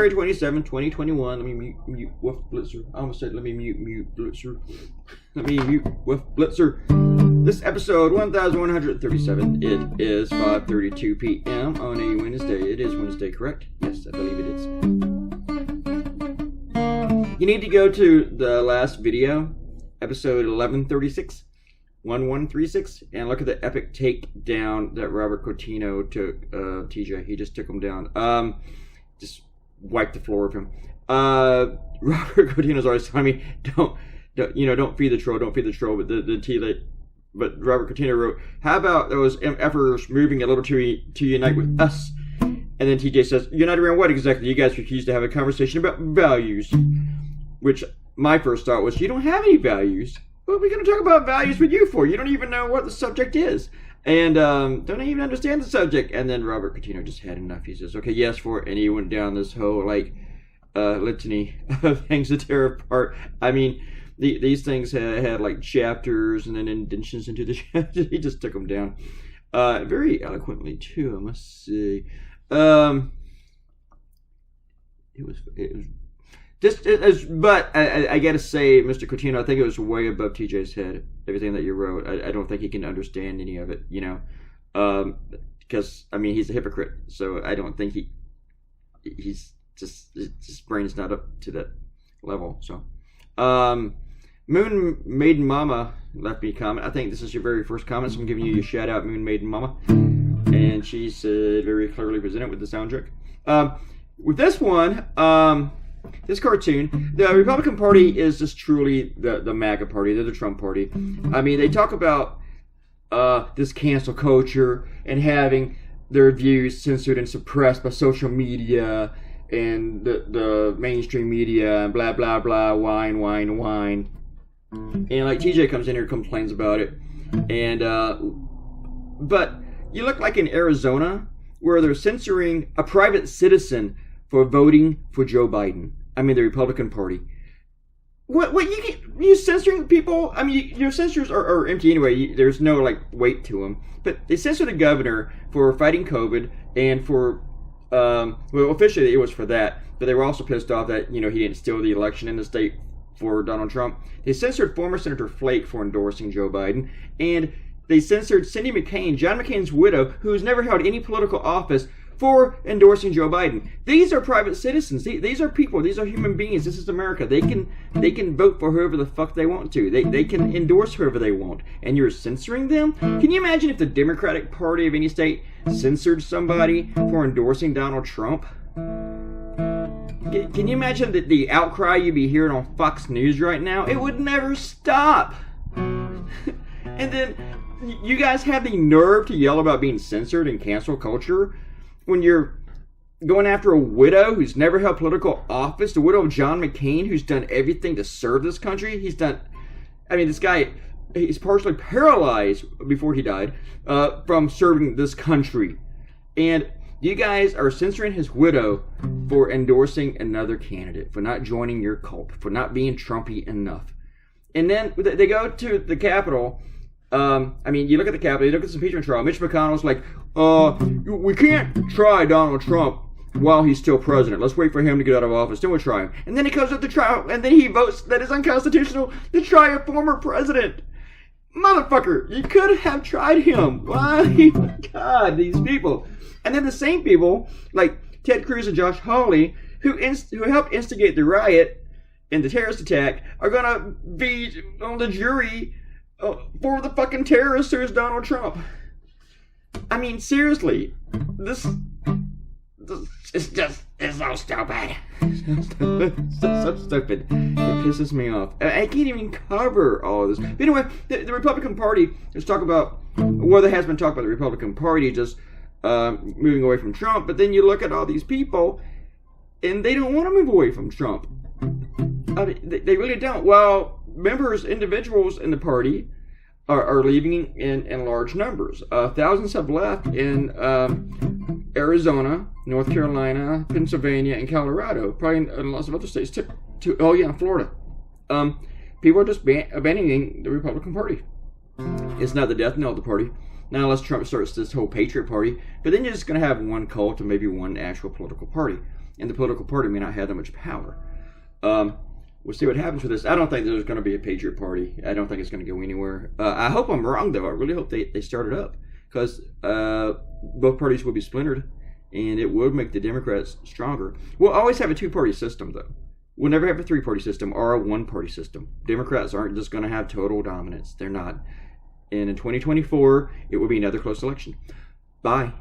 January 27, 2021. Let me mute Wolf Blitzer. I almost said let me mute Blitzer. Let me mute Wolf Blitzer. This episode 1137. It is 5:32 p.m. on a Wednesday. It is Wednesday, correct? Yes, I believe it is. You need to go to the last video, episode 1136. 1136, and look at the epic takedown that Robert Coutinho took TJ. He just took him down. Just wiped the floor of him. Robert Coutinho's always telling me, don't feed the troll, but Robert Coutinho wrote, how about those efforts moving a little to unite with us? And then TJ says, unite around what exactly? You guys refuse to have a conversation about values. Which my first thought was, you don't have any values. What are we going to talk about values with you for? You don't even know what the subject is. And don't even understand the subject. And then Robert Coutinho just had enough. He says, okay, yes, for it. And he went down this whole, litany of things to tear apart. I mean, these things had like chapters and then indentions into the chapters. He just took them down. Very eloquently, too, I must say. It was but I gotta say, Mr. Coutinho, I think it was way above TJ's head. Everything that you wrote, I don't think he can understand any of it. Because he's a hypocrite. So I don't think he's just his brain's not up to that level. So, Moon Maiden Mama left me a comment. I think this is your very first comment, so I'm giving you a shout out, Moon Maiden Mama, and she's very clearly presented with the soundtrack. With this one, this cartoon, the Republican Party is just truly the MAGA party. They're the Trump party. I mean, they talk about this cancel culture and having their views censored and suppressed by social media and the mainstream media and blah, blah, blah, whine. And like TJ comes in here and complains about it. And but you look like in Arizona where they're censoring a private citizen for voting for Joe Biden. I mean, the Republican Party. What you censoring people? I mean, your censors are empty anyway. There's no weight to them. But they censored the governor for fighting COVID and for officially it was for that. But they were also pissed off that he didn't steal the election in the state for Donald Trump. They censored former Senator Flake for endorsing Joe Biden, and they censored Cindy McCain, John McCain's widow, who's never held any political office, for endorsing Joe Biden. These are private citizens. These are people. These are human beings. This is America. They can vote for whoever the fuck they want to. They can endorse whoever they want. And you're censoring them? Can you imagine if the Democratic Party of any state censored somebody for endorsing Donald Trump? Can you imagine the outcry you'd be hearing on Fox News right now? It would never stop. And then you guys have the nerve to yell about being censored in cancel culture when you're going after a widow who's never held political office, the widow of John McCain, who's done everything to serve this country. This guy, he's partially paralyzed before he died from serving this country. And you guys are censoring his widow for endorsing another candidate, for not joining your cult, for not being Trumpy enough. And then they go to the Capitol. You look at the Capitol, you look at this impeachment trial. Mitch McConnell's like, we can't try Donald Trump while he's still president. Let's wait for him to get out of office, then we'll try him. And then he comes up to trial, and then he votes that it's unconstitutional to try a former president. Motherfucker, you could have tried him. Why? God, these people. And then the same people, like Ted Cruz and Josh Hawley, who helped instigate the riot and the terrorist attack, are going to be on the jury for the fucking terrorist who is Donald Trump. I mean, seriously, this it's so stupid. So stupid. It pisses me off. I can't even cover all of this. But anyway, the Republican Party, let's talk about, there has been talk about the Republican Party just moving away from Trump, but then you look at all these people, and they don't want to move away from Trump. I mean, they really don't. Well, individuals in the party are leaving in large numbers. Thousands have left in Arizona, North Carolina, Pennsylvania, and Colorado. Probably in lots of other states too. Florida. People are just abandoning the Republican Party. It's not the death knell of the party. Now, unless Trump starts this whole Patriot Party, but then you're just going to have one cult and maybe one actual political party. and the political party may not have that much power. We'll see what happens with this. I don't think there's going to be a Patriot Party. I don't think it's going to go anywhere. I hope I'm wrong, though. I really hope they start it up, because both parties will be splintered, and it would make the Democrats stronger. We'll always have a two-party system, though. We'll never have a three-party system or a one-party system. Democrats aren't just going to have total dominance. They're not. And in 2024, it will be another close election. Bye.